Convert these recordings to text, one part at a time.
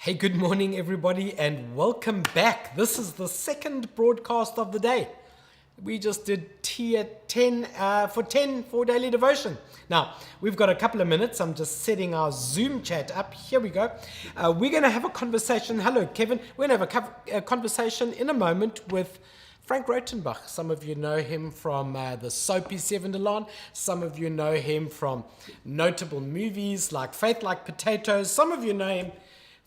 Hey, good morning, everybody, and welcome back. This is the second broadcast of the day. We just did tea at 10 for daily devotion. Now, we've got a couple of minutes. I'm just setting our Zoom chat up. Here we go. We're going to have a conversation. Hello, Kevin. We're going to have a conversation in a moment with Frank Rautenbach. Some of you know him from the soapy Seven de Laan. Some of you know him from notable movies like Faith Like Potatoes. Some of you know him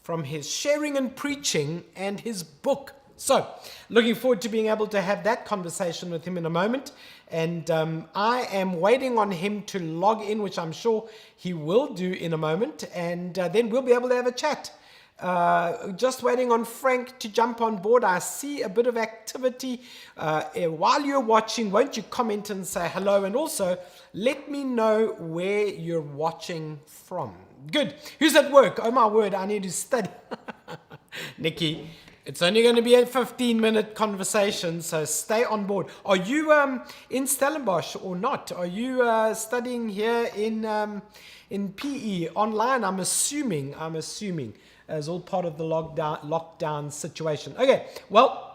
from his sharing and preaching and his book. So, looking forward to being able to have that conversation with him in a moment. And I am waiting on him to log in, which I'm sure he will do in a moment. And then we'll be able to have a chat. Just waiting on Frank to jump on board. I see a bit of activity. While you're watching, won't you comment and say hello? And also, let me know where you're watching from. Good. Who's at work? Oh my word, I need to study. Nikki, it's only going to be a 15-minute conversation, so stay on board. Are you in Stellenbosch or not? Are you studying here in PE online? I'm assuming as all part of the lockdown situation. Okay, well,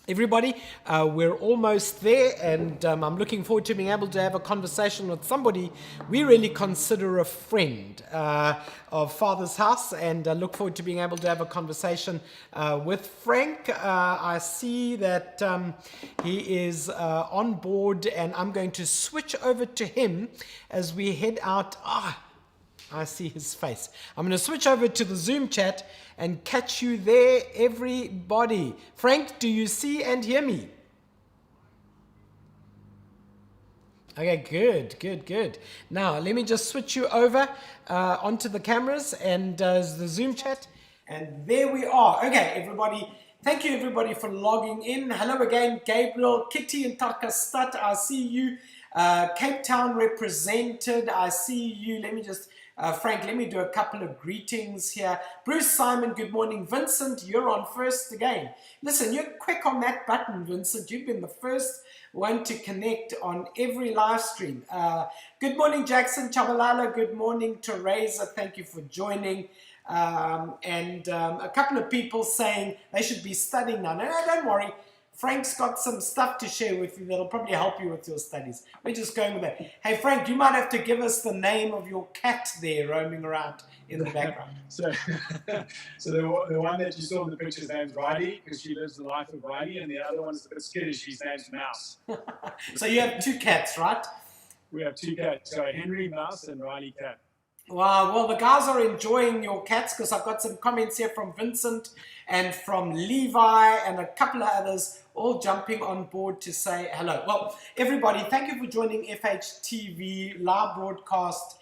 everybody, we're almost there, and I'm looking forward to being able to have a conversation with somebody we really consider a friend of Father's House, and look forward to being able to have a conversation with Frank. I see that he is on board, and I'm going to switch over to him as we head out. I see his face. I'm going to switch over to the Zoom chat and catch you there, everybody. Frank, do you see and hear me? Okay, good. Now, let me just switch you over onto the cameras and the Zoom chat. And there we are. Okay, everybody. Thank you, everybody, for logging in. Hello again, Gabriel, Kitty in Takastad. I see you. Cape Town represented. I see you. Let me just... Frank, let me do a couple of greetings here. Bruce Simon, good morning. Vincent, you're on first again. Listen, you're quick on that button, Vincent. You've been the first one to connect on every live stream. Good morning, Jackson Chabalala. Good morning, Teresa. Thank you for joining. And a couple of people saying they should be studying now. No, don't worry. Frank's got some stuff to share with you that'll probably help you with your studies. We're just going with that. Hey, Frank, you might have to give us the name of your cat there roaming around in the background. so the one that you saw in the picture's name's Riley, because she lives the life of Riley, and the other one's a bit skittish. His name's Mouse. So you have two cats, right? We have two cats. So Henry Mouse and Riley Cat. Wow, well, the guys are enjoying your cats, because I've got some comments here from Vincent and from Levi and a couple of others all jumping on board to say hello. Well, everybody, thank you for joining FHTV live broadcast.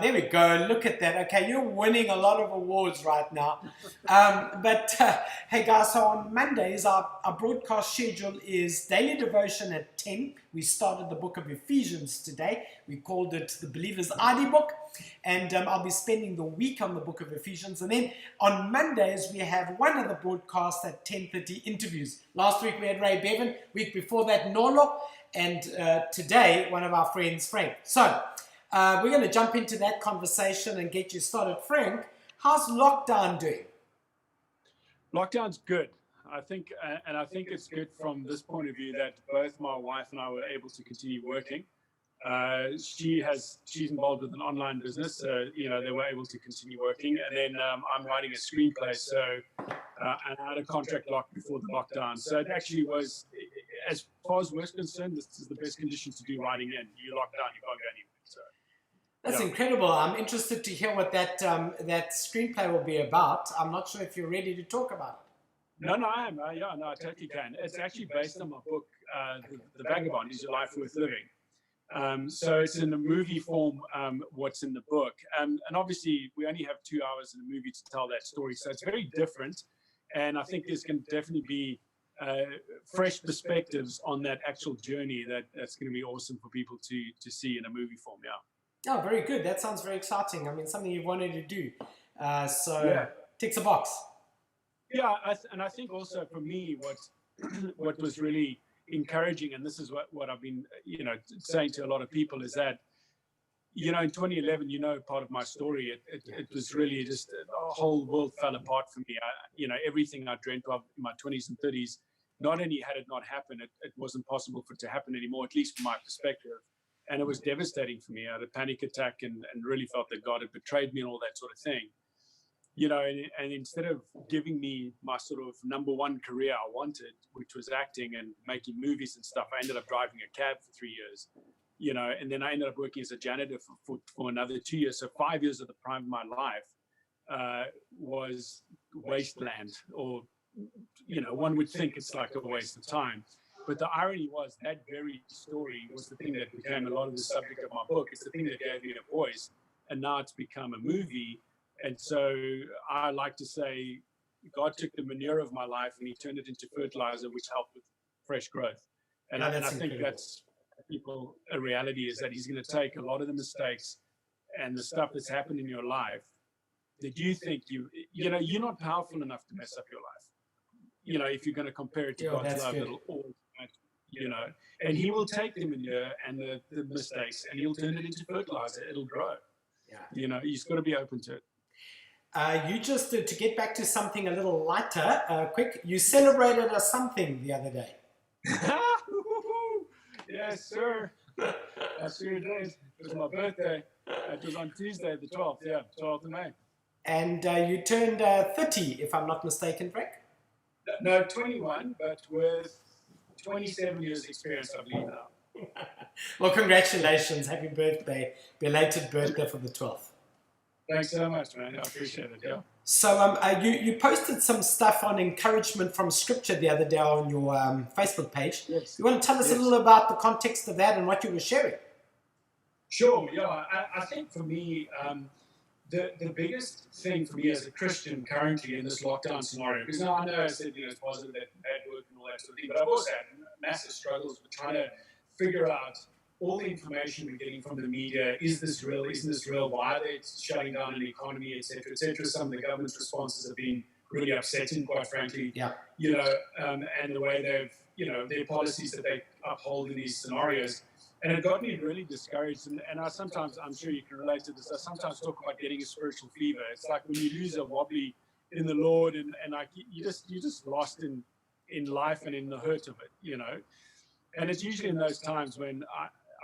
There we go. Look at that. Okay, you're winning a lot of awards right now. Hey, guys, so on Mondays, our broadcast schedule is daily devotion at 10. We started the book of Ephesians today. We called it the Believer's ID book. And I'll be spending the week on the book of Ephesians. And then on Mondays, we have one other broadcast at 10:30 interviews. Last week, we had Ray Bevan. Week before that, Nolo. And today, one of our friends, Frank. So... we're going to jump into that conversation and get you started. Frank, how's lockdown doing? Lockdown's good. I think it's good from this point of view that both my wife and I were able to continue working. She's involved with an online business, so they were able to continue working. And then I'm writing a screenplay, so and I had a contract locked before the lockdown. So it actually was, as far as we're concerned, this is the best conditions to do writing in. You lock down, you can't go anywhere. So. That's incredible. I'm interested to hear what that screenplay will be about. I'm not sure if you're ready to talk about it. No, I am. I totally can. It's actually based on my book, The Vagabond, Is Your Life Worth Living? So it's in the movie form, what's in the book. And obviously, we only have 2 hours in the movie to tell that story. So it's very different. And I think there's going to definitely be fresh perspectives on that actual journey that's going to be awesome for people to see in a movie form, Oh, very good. That sounds very exciting. I mean, something you've wanted to do. Ticks a box. Yeah, and I think also for me, what was really encouraging, and this is what I've been saying to a lot of people, is that in 2011, part of my story, it was really just the whole world fell apart for me. Everything I dreamt of in my 20s and 30s, not only had it not happened, it wasn't possible for it to happen anymore, at least from my perspective. And it was devastating for me. I had a panic attack and really felt that God had betrayed me and all that sort of thing. And instead of giving me my sort of number one career I wanted, which was acting and making movies and stuff, I ended up driving a cab for 3 years, and then I ended up working as a janitor for another 2 years. So 5 years of the prime of my life was wasteland, or, one would think it's like a waste of time. But the irony was that very story was the thing that became a lot of the subject of my book. It's the thing that gave me a voice, and now it's become a movie. And so I like to say God took the manure of my life and he turned it into fertilizer, which helped with fresh growth. And I think that's people a reality, is that he's going to take a lot of the mistakes and the stuff that's happened in your life that you think you're not powerful enough to mess up your life. If you're going to compare it to God's love, it'll always, and he will take the manure and the mistakes and he'll turn it into fertilizer. It'll grow. You just got to be open to it. You just, to get back to something a little lighter, quick, you celebrated a something the other day. Yes, sir. I sure did. It was my birthday. It was on Tuesday, the 12th, 12th of May. And you turned 30, if I'm not mistaken, Frank? No, 21, but with 27 years experience, I believe now. Well, congratulations. Happy birthday. Belated birthday for the 12th. Thanks so much, man. I appreciate it, yeah. So you posted some stuff on encouragement from Scripture the other day on your Facebook page. Yes. You want to tell us a little about the context of that and what you were sharing? Sure, yeah. I think for me, the biggest thing for me as a Christian currently in this lockdown scenario, because now I know I said, it's positive that bad work and all that sort of thing, but I've also had massive struggles with trying to figure out all the information we're getting from the media. Is this real? Isn't this real? Why are they shutting down an economy, et cetera, et cetera? Some of the government's responses have been really upsetting, quite frankly. Yeah. And the way their policies that they uphold in these scenarios. And it got me really discouraged. And I'm sure you can relate to this, I sometimes talk about getting a spiritual fever. It's like when you lose a wobbly in the Lord and like you're just lost in life and in the hurt of it, And it's usually in those times when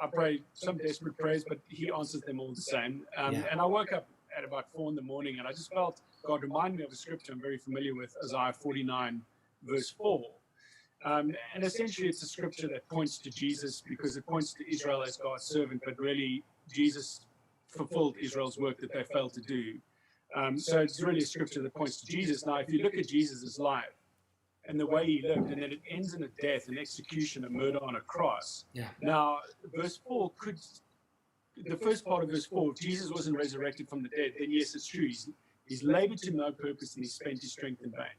I pray some desperate prayers, but he answers them all the same. And I woke up at about 4 in the morning and I just felt God remind me of a scripture I'm very familiar with, Isaiah 49, verse 4. And essentially it's a scripture that points to Jesus because it points to Israel as God's servant, but really Jesus fulfilled Israel's work that they failed to do. So it's really a scripture that points to Jesus. Now, if you look at Jesus' life, and the way he lived, and then it ends in a death, an execution, a murder on a cross. Yeah. Now, verse 4 the first part of verse 4, if Jesus wasn't resurrected from the dead, then yes, it's true. He's labored to no purpose and he spent his strength in vain.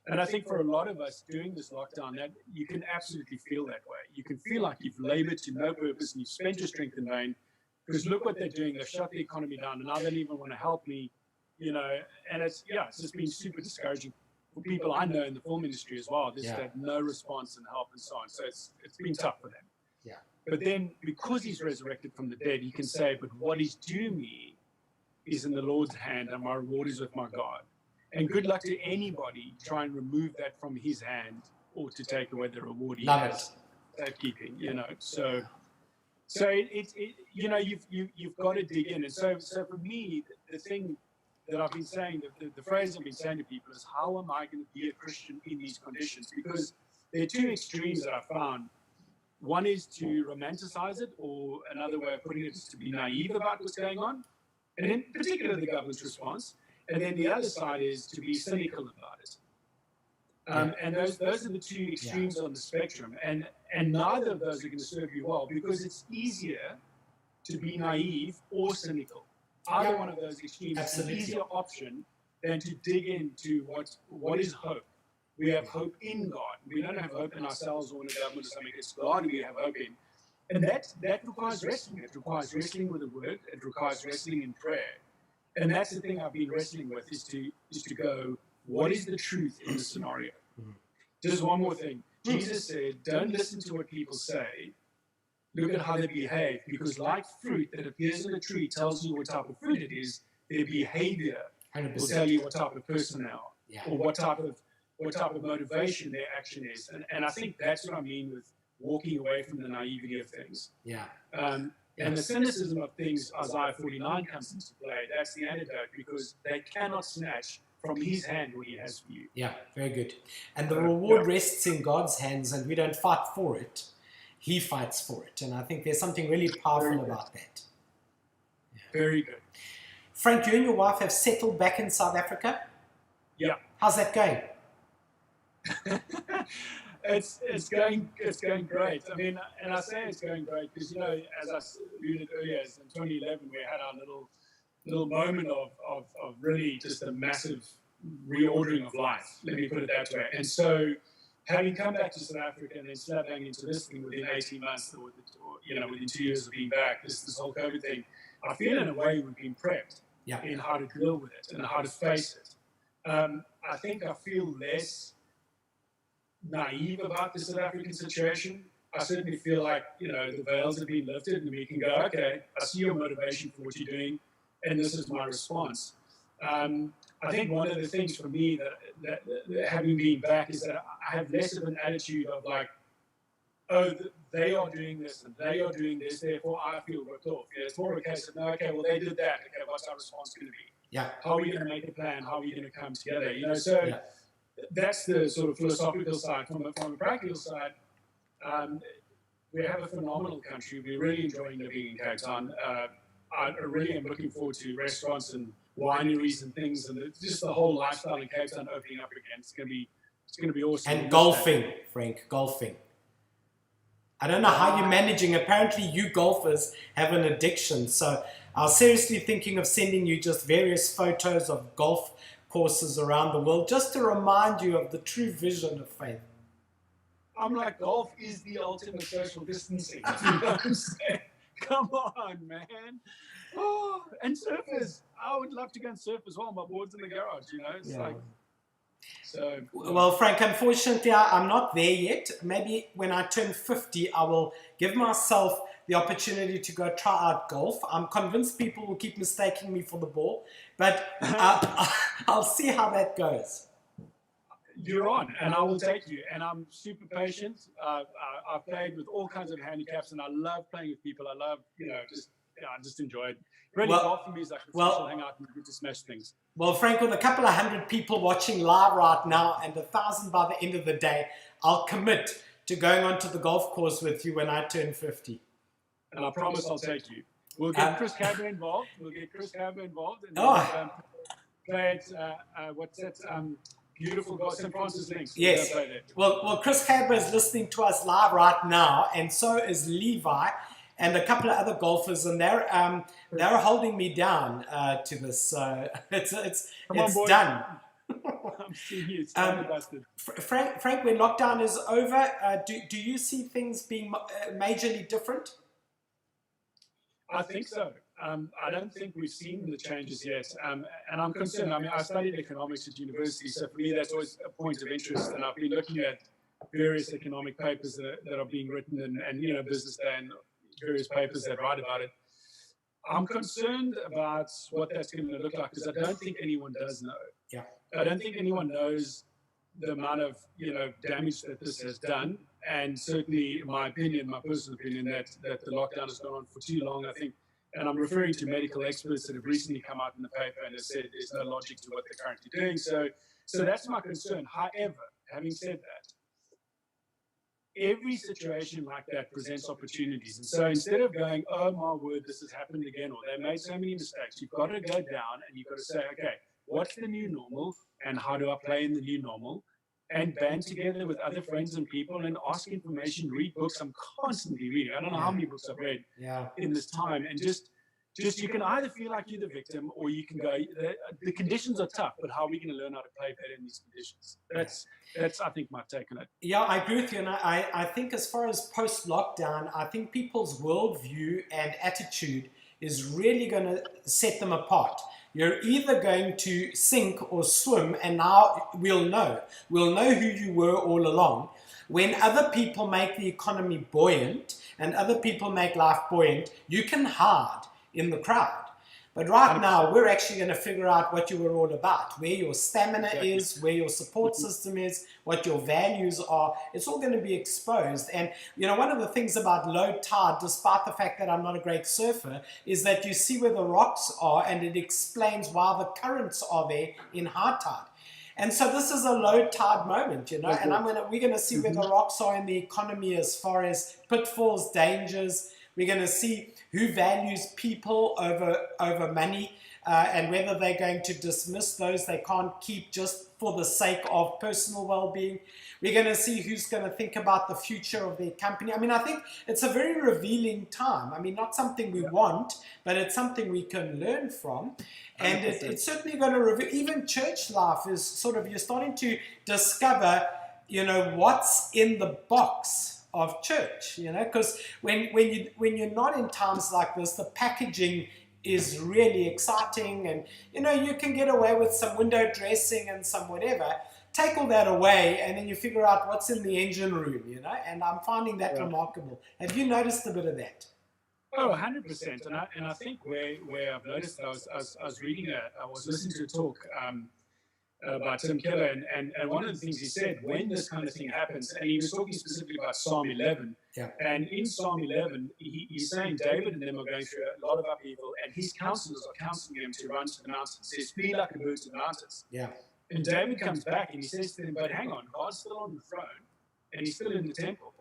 And I think for a lot of us during this lockdown, that you can absolutely feel that way. You can feel like you've labored to no purpose and you've spent your strength in vain, because look what they're doing. They've shut the economy down and now they don't even want to help me, and it's just been super discouraging for people I know in the film industry as well. There's had no response and help and so on. So it's been tough for them. Yeah. But then because he's resurrected from the dead, he can say, but what is due me is in the Lord's hand and my reward is with my God. And good luck to anybody try and remove that from his hand or to take away the reward he has keeping, So it's you've got to dig in. And so for me, the thing that I've been saying, the phrase I've been saying to people is, how am I going to be a Christian in these conditions? Because there are two extremes that I found. One is to romanticize it, or another way of putting it is to be naive about what's going on, and in particular the government's response. And then the other side is to be cynical about it. And those are the two extremes on the spectrum. And neither of those are going to serve you well, because it's easier to be naive or cynical. Either one of those extremes is an easier option than to dig into what is hope. We have hope in God. We don't have hope in ourselves or in the government or something. It's God we have hope in. And that requires wrestling. It requires wrestling with the word. It requires wrestling in prayer. And that's the thing I've been wrestling with, is to go, what is the truth in the scenario? Just one more thing. Jesus said, don't listen to what people say. look at how they behave, because like fruit that appears in a tree tells you what type of fruit it is, their behavior 100%. will tell you what type of person they are, Yeah. or what type of motivation their action is. And I think that's what I mean with walking away from the naivety of things. Yeah. And the cynicism of things, Isaiah 49 comes into play. That's the antidote, because they cannot snatch from his hand what he has for you. Yeah, very good. And the reward rests in God's hands, and we don't fight for it. He fights for it. And I think there's something really powerful about that. Yeah. Very good. Frank, you and your wife have settled back in South Africa? Yeah. How's that going? It's going great. I mean, and I say it's going great because, you know, as I alluded earlier, in 2011 we had our little moment of really just a massive reordering of life. Let me put it that way. And so, having come back to South Africa and then slap bang into this thing within 18 months, or you know, within 2 years of being back, this whole COVID thing, I feel in a way we've been prepped in how to deal with it and how to face it. I think I feel less naive about the South African situation. I certainly feel like, you know, the veils have been lifted and we can go, okay, I see your motivation for what you're doing, and this is my response. I think one of the things for me that having been back is that I have less of an attitude of like, oh, they are doing this and they are doing this, therefore I feel ripped off. Yeah, it's more of a case of, no, okay, well, they did that. Okay, what's our response going to be? Yeah. How are we going to make a plan? How are we going to come together? You know, so that's the sort of philosophical side. From a practical side, we have a phenomenal country. We're really enjoying living in Cape Town. I really am looking forward to restaurants and wineries and things, and just the whole lifestyle in Cape Town opening up again. It's going to be awesome. And golfing, Frank, golfing. I don't know how you're managing. Apparently, you golfers have an addiction. So I was seriously thinking of sending you just various photos of golf courses around the world, just to remind you of the true vision of faith. I'm like, golf is the ultimate social distancing. You know what I'm saying? Come on, man. Oh, and surfers. I would love to go and surf as well. My board's in the garage, you know. It's like, so. Well, Frank, unfortunately, I'm not there yet. Maybe when I turn 50, I will give myself the opportunity to go try out golf. I'm convinced people will keep mistaking me for the ball, but I'll see how that goes. You're on, and I will take you. And I'm super patient. I've played with all kinds of handicaps, and I love playing with people. I love, you know, I just enjoy it. Really, golf for me is like a social hangout and good to smash things. Well, Frank, with a couple of hundred people watching live right now and 1,000 by the end of the day, I'll commit to going onto the golf course with you when I turn 50. And I promise I'll take you. We'll get Chris Cabra involved. And play at, what's that, beautiful golf, St. Francis Links. Yes. Well, Chris Cabra is listening to us live right now, and so is Levi and a couple of other golfers, and they're holding me down to this. So it's done. I'm seeing you. It's busted. Frank, when lockdown is over, do you see things being majorly different? I think so. I don't think we've seen the changes yet, and I'm concerned. I mean, I studied economics at university, so for me that's always a point of interest, and I've been looking at various economic papers that are being written, and you know, Business Day and various papers that write about it. I'm concerned about what that's going to look like, because I don't think anyone does know. Yeah. I don't think anyone knows the amount of, you know, damage that this has done, and certainly, in my opinion, my personal opinion, that the lockdown has gone on for too long. I think, and I'm referring to medical experts that have recently come out in the paper and have said there's no logic to what they're currently doing. So that's my concern. However, having said that, every situation like that presents opportunities. And so instead of going, oh my word, this has happened again, or they made so many mistakes, you've got to go down and you've got to say, okay, what's the new normal and how do I play in the new normal? And band together with other friends and people and ask information, read books. I'm constantly reading. I don't know how many books I've read in this time. And just you can either feel like you're the victim, or you can go, the conditions are tough, but how are we going to learn how to play better in these conditions? That's I think, my take on it. Yeah, I agree with you. And I think as far as post-lockdown, I think people's worldview and attitude is really going to set them apart. You're either going to sink or swim, and now we'll know. We'll know who you were all along. When other people make the economy buoyant, and other people make life buoyant, you can hide in the crowd. But right now, we're actually going to figure out what you were all about, where your stamina is, where your support system is, what your values are. It's all going to be exposed. And, you know, one of the things about low tide, despite the fact that I'm not a great surfer, is that you see where the rocks are, and it explains why the currents are there in high tide. And so this is a low tide moment, you know, and we're going to see where the rocks are in the economy as far as pitfalls, dangers. We're going to see who values people over money, and whether they're going to dismiss those they can't keep just for the sake of personal well-being. We're going to see who's going to think about the future of their company. I mean, I think it's a very revealing time. I mean, not something we want, but it's something we can learn from. And it's certainly going to reveal, even church life is sort of, you're starting to discover, you know, what's in the box of church, you know, because when you're not in times like this, the packaging is really exciting, and you know, you can get away with some window dressing and some whatever. Take all that away, and then you figure out what's in the engine room, you know. And I'm finding that remarkable. Have you noticed a bit of that? Oh, 100%. And I think where I've noticed, I was reading I was listening to a talk by Tim Keller, and one of the things he said when this kind of thing happens, and he was talking specifically about Psalm 11, and in Psalm 11, he's saying David and them are going through a lot of upheaval, and his counselors are counseling him to run to the mountains. He says, "Be like a bird to the mountains." And David comes back and he says to them, "But hang on, God's still on the throne, and he's still in the temple."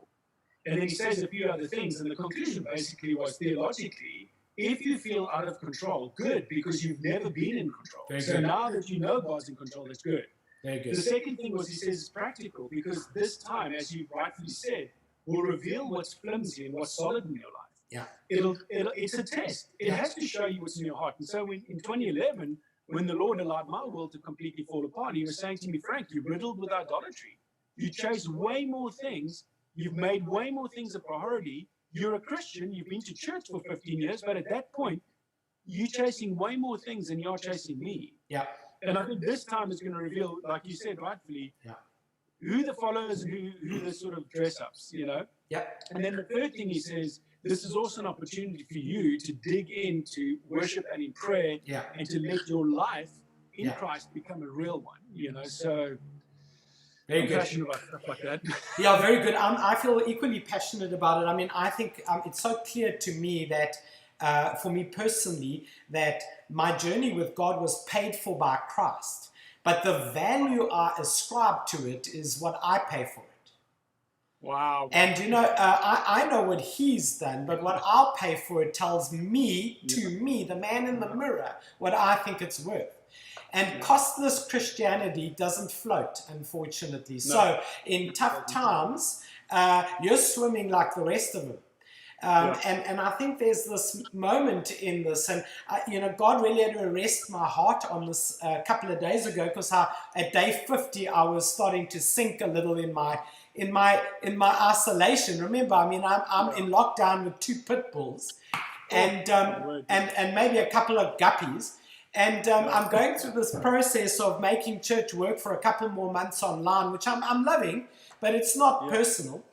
And then he says a few other things, and the conclusion basically was, theologically, if you feel out of control, good, because you've never been in control. So now that you know God's in control, that's good. Very good. The second thing was, he says it's practical, because this time, as you rightfully said, will reveal what's flimsy and what's solid in your life. It's a test. It has to show you what's in your heart. And so in 2011, when the Lord allowed my world to completely fall apart, he was saying to me, "Frank, you're riddled with idolatry. You chase way more things. You've made way more things a priority. You're a Christian, you've been to church for 15 years, but at that point, you're chasing way more things than you're chasing me." And I think this time is going to reveal, like you said rightfully, who the followers, who the sort of dress-ups, you know? And then the third thing he says, this is also an opportunity for you to dig into worship and in prayer, and to let your life in Christ become a real one, you know? So very good. Passionate about stuff like that. Yeah, very good. I feel equally passionate about it. I mean, I think it's so clear to me that, for me personally, that my journey with God was paid for by Christ. But the value I ascribe to it is what I pay for it. Wow. And, you know, I know what he's done, but what I'll pay for it tells me, to me, the man in the mirror, what I think it's worth. And costless Christianity doesn't float, unfortunately. No. So in tough times, you're swimming like the rest of them. And I think there's this moment in this, and you know, God really had to arrest my heart on this a couple of days ago, because at day 50 I was starting to sink a little in my isolation. Remember, I mean, I'm in lockdown with 2 pit bulls, and maybe a couple of guppies. And I'm going through this process of making church work for a couple more months online, which I'm loving, but it's not personal.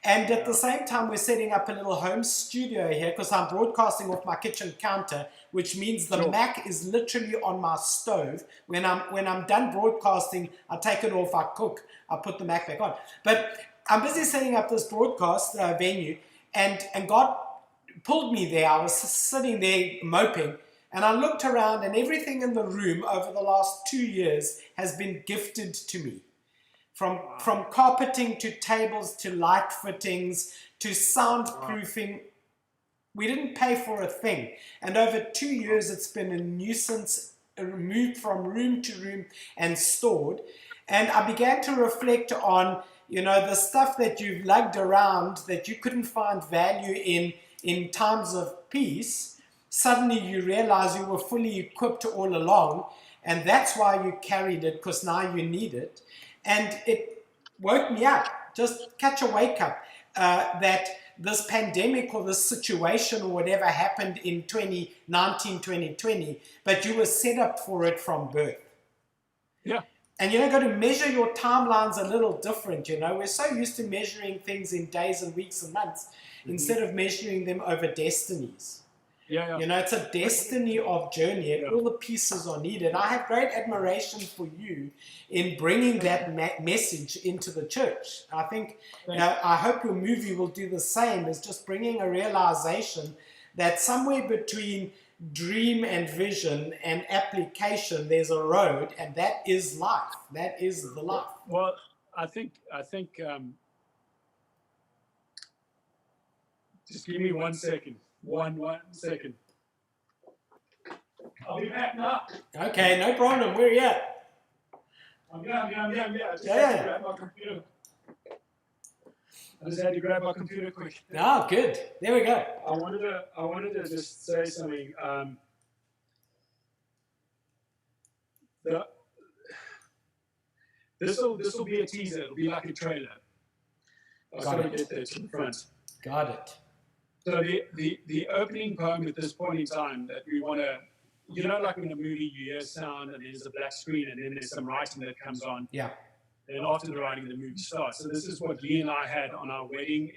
And at the same time, we're setting up a little home studio here, because I'm broadcasting off my kitchen counter, which means the Mac is literally on my stove. When I'm done broadcasting, I take it off, I cook, I put the Mac back on. But I'm busy setting up this broadcast venue, and God pulled me there. I was sitting there moping, and I looked around, and everything in the room over the last 2 years has been gifted to me. From carpeting to tables to light fittings to soundproofing. We didn't pay for a thing. And over 2 years, it's been a nuisance, moved from room to room and stored. And I began to reflect on, you know, the stuff that you've lugged around that you couldn't find value in times of peace. Suddenly you realize you were fully equipped all along, and that's why you carried it, because now you need it. And it woke me up, just catch a wake up, that this pandemic or this situation or whatever happened in 2019, 2020, but you were set up for it from birth. And you're going to measure your timelines a little different, you know. We're so used to measuring things in days and weeks and months. instead of measuring them over destinies. Yeah. You know, it's a destiny of journey, and all the pieces are needed. I have great admiration for you in bringing that message into the church. I think, I hope your movie will do the same, as just bringing a realization that somewhere between dream and vision and application, there's a road, and that is life. That is the life. Well, I think. Just give me 1 second. One second. I'll be back now. Okay, no problem. Where are you at? I'm just had to grab my computer. I just had to grab my computer quick. Oh, good. There we go. I wanted to just say something. This will be a teaser. It'll be like a trailer. I've got to get there to the front. Got it. So the opening poem at this point in time that we want to, you know, like in a movie, you hear sound and there's a black screen and then there's some writing that comes on. Yeah. And after the writing, the movie starts. So this is what Lee and I had on our wedding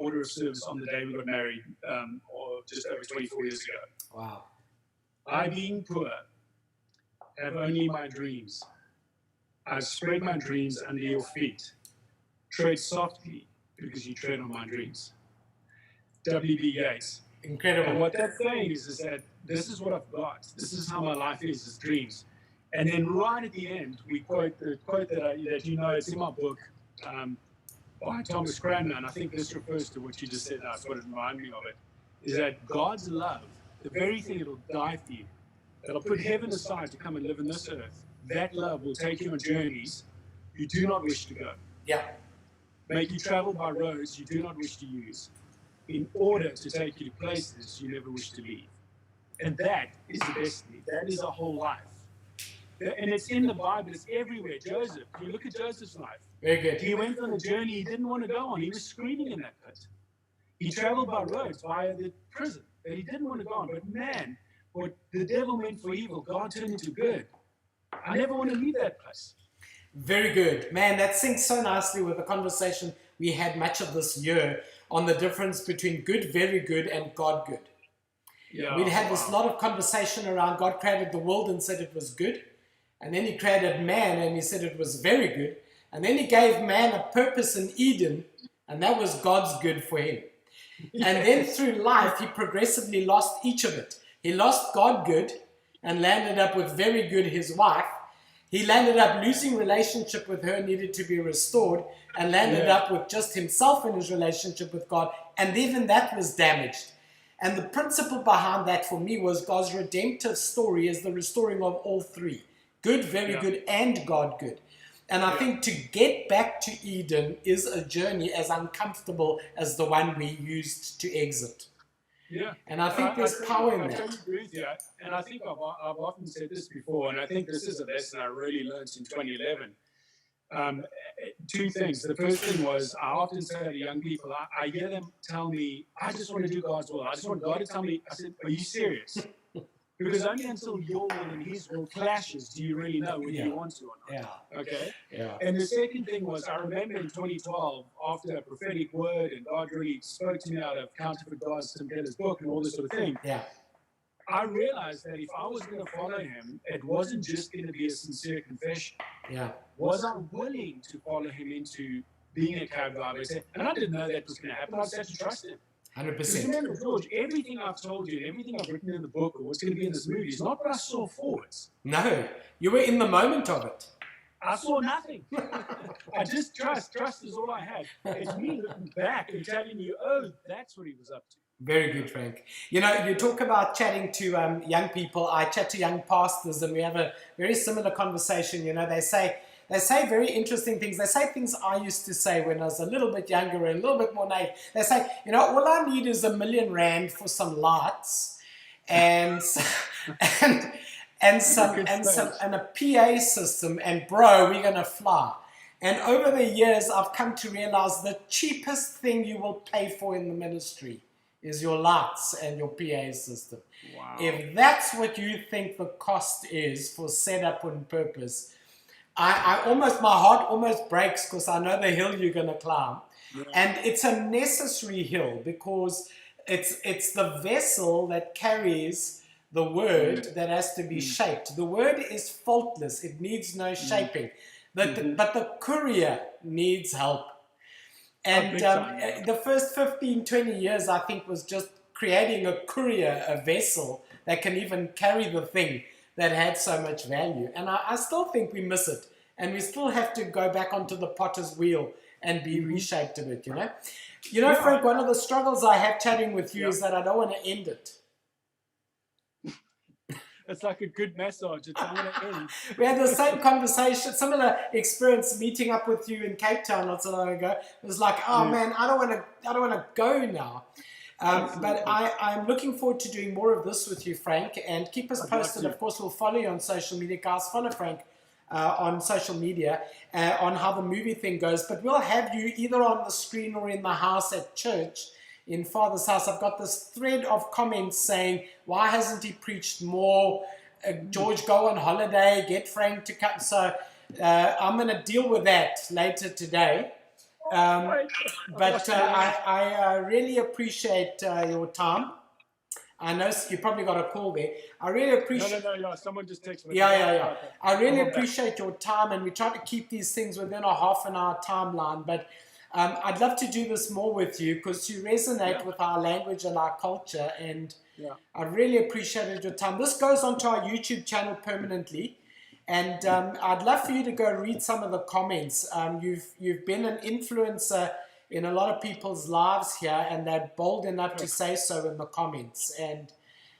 order of service on the day we got married, or just over 24 years ago. Wow. I, being poor, have only my dreams. I've spread my dreams under your feet. Tread softly, because you tread on my dreams. W.B. Yeats. Incredible. And what that's saying is that this is what I've got. This is how my life is dreams. And then right at the end, we quote the quote that you know, it's in my book by Thomas Cranmer, and I think this refers to what you just said. That's what it reminded me of it. Is that God's love, the very thing that'll die for you, that'll put heaven aside to come and live in this earth. That love will take you on journeys you do not wish to go. Yeah. Make you travel by roads you do not wish to use, in order to take you to places you never wish to leave. And that is the destiny. That is a whole life. And it's in the Bible. It's everywhere. Joseph, you look at Joseph's life. Very good. He went on a journey he didn't want to go on. He was screaming in that pit. He traveled by roads via the prison that he didn't want to go on. But man, what the devil meant for evil, God turned into good. I never want to leave that place. Very good. Man, that syncs so nicely with the conversation we had much of this year on the difference between good, very good, and God good. Yeah, We'd had this lot of conversation around God created the world and said it was good. And then he created man and he said it was very good. And then he gave man a purpose in Eden, and that was God's good for him. And then through life, he progressively lost each of it. He lost God good and landed up with very good, his wife. He landed up losing relationship with her, needed to be restored, and landed up with just himself in his relationship with God. And even that was damaged. And the principle behind that for me was God's redemptive story is the restoring of all three. Good, very good, and God good. And I think to get back to Eden is a journey as uncomfortable as the one we used to exit. Yeah. And I think there's power in that. I totally agree with you. And I think I've often said this before, and I think this is a lesson I really learned in 2011. Two things. The first thing was I often say to young people, I hear them tell me, I just want to do God's will. I just want God to tell me. I said, are you serious? Because only until your will and his will clashes do you really know whether you want to or not. Yeah. Okay? Yeah. And the second thing was I remember in 2012, after a prophetic word and God really spoke to me out of Counterfeit Gods, Tim Keller's book and all this sort of thing, I realized that if I was going to follow him, it wasn't just going to be a sincere confession. Yeah. Was I willing to follow him into being a cab driver? And I didn't know that was going to happen. I just had to trust him. 100%. Remember, George, everything I've told you and everything I've written in the book or what's going to be in this movie is not what I saw forwards. No, you were in the moment of it. I saw nothing. I just trust. Trust is all I had. It's me looking back and telling you, oh, that's what he was up to. Very good, Frank. You know, you talk about chatting to young people. I chat to young pastors and we have a very similar conversation. You know, they say very interesting things. They say things I used to say when I was a little bit younger and a little bit more naive. They say, you know, all I need is R1 million for some lights and a PA system, and bro, we're gonna fly. And over the years, I've come to realize the cheapest thing you will pay for in the ministry is your lights and your PA system. Wow. If that's what you think the cost is for setup and purpose, I almost, my heart almost breaks because I know the hill you're going to climb. Yeah. And it's a necessary hill because it's the vessel that carries the word that has to be shaped. The word is faultless. It needs no shaping. But the courier needs help. And the first 15, 20 years, I think, was just creating a courier, a vessel that can even carry the thing that had so much value. And I still think we miss it. And we still have to go back onto the potter's wheel and be reshaped a bit, you know? You know, Frank, one of the struggles I have chatting with you is that I don't want to end it. It's like a good massage. It's not going to end. We had the same conversation, similar experience meeting up with you in Cape Town not so long ago. It was like, oh man, I don't want to go now. But I'm looking forward to doing more of this with you, Frank, and keep us posted. Of course, we'll follow you on social media. Guys, follow Frank on social media on how the movie thing goes. But we'll have you either on the screen or in the house at church, in Father's house. I've got this thread of comments saying, why hasn't he preached more? George, go on holiday, get Frank to come. So I'm going to deal with that later today. But I really appreciate your time. I know you probably got a call there. I really appreciate... No. Someone just texted me. Yeah. I really appreciate your time, and we try to keep these things within a half an hour timeline. But I'd love to do this more with you because you resonate with our language and our culture, and I really appreciated your time. This goes onto our YouTube channel permanently, and I'd love for you to go read some of the comments. You've been an influencer in a lot of people's lives here, and they're bold enough to say so in the comments. And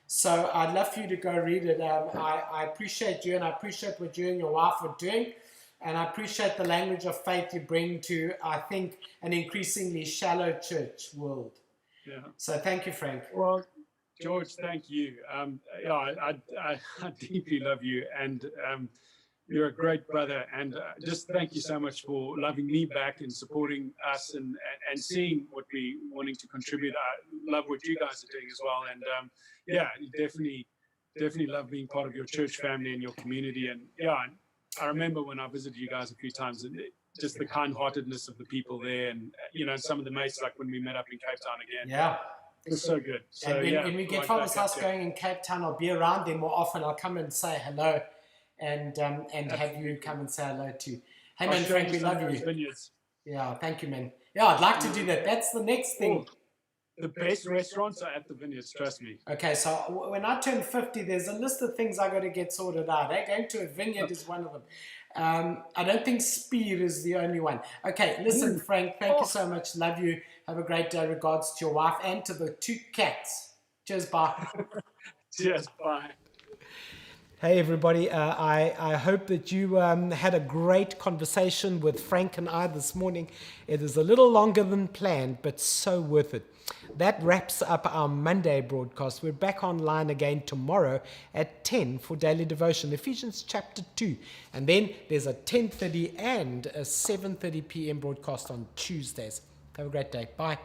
so I'd love for you to go read it. I appreciate you, and I appreciate what you and your wife are doing. And I appreciate the language of faith you bring to, I think, an increasingly shallow church world. Yeah. So thank you, Frank. Well, George, thank you. I deeply love you, and you're a great brother. And just thank you so much for loving me back and supporting us and seeing what we wanting to contribute. I love what you guys are doing as well. And definitely love being part of your church family and your community. And I remember when I visited you guys a few times, and just the kind-heartedness of the people there, and some of the mates, like when we met up in Cape Town again. Yeah, it was so good. So and when we get Father's house going in Cape Town, I'll be around there more often. I'll come and say hello, and have you come and say hello too. Hey man, Frank, we love you. Vineyards. Yeah, thank you, man. Yeah, I'd like to do that. That's the next thing. The best restaurants are at the vineyards, trust me. Okay, so when I turn 50, there's a list of things I got to get sorted out. Going to a vineyard is one of them. I don't think Spear is the only one. Okay, listen, Frank, thank you so much. Love you. Have a great day. Regards to your wife and to the 2 cats. Cheers, bye. Cheers, bye. Hey everybody, I hope that you had a great conversation with Frank and I this morning. It is a little longer than planned, but so worth it. That wraps up our Monday broadcast. We're back online again tomorrow at 10 for Daily Devotion, Ephesians chapter 2. And then there's a 10:30 and a 7:30 p.m. broadcast on Tuesdays. Have a great day. Bye.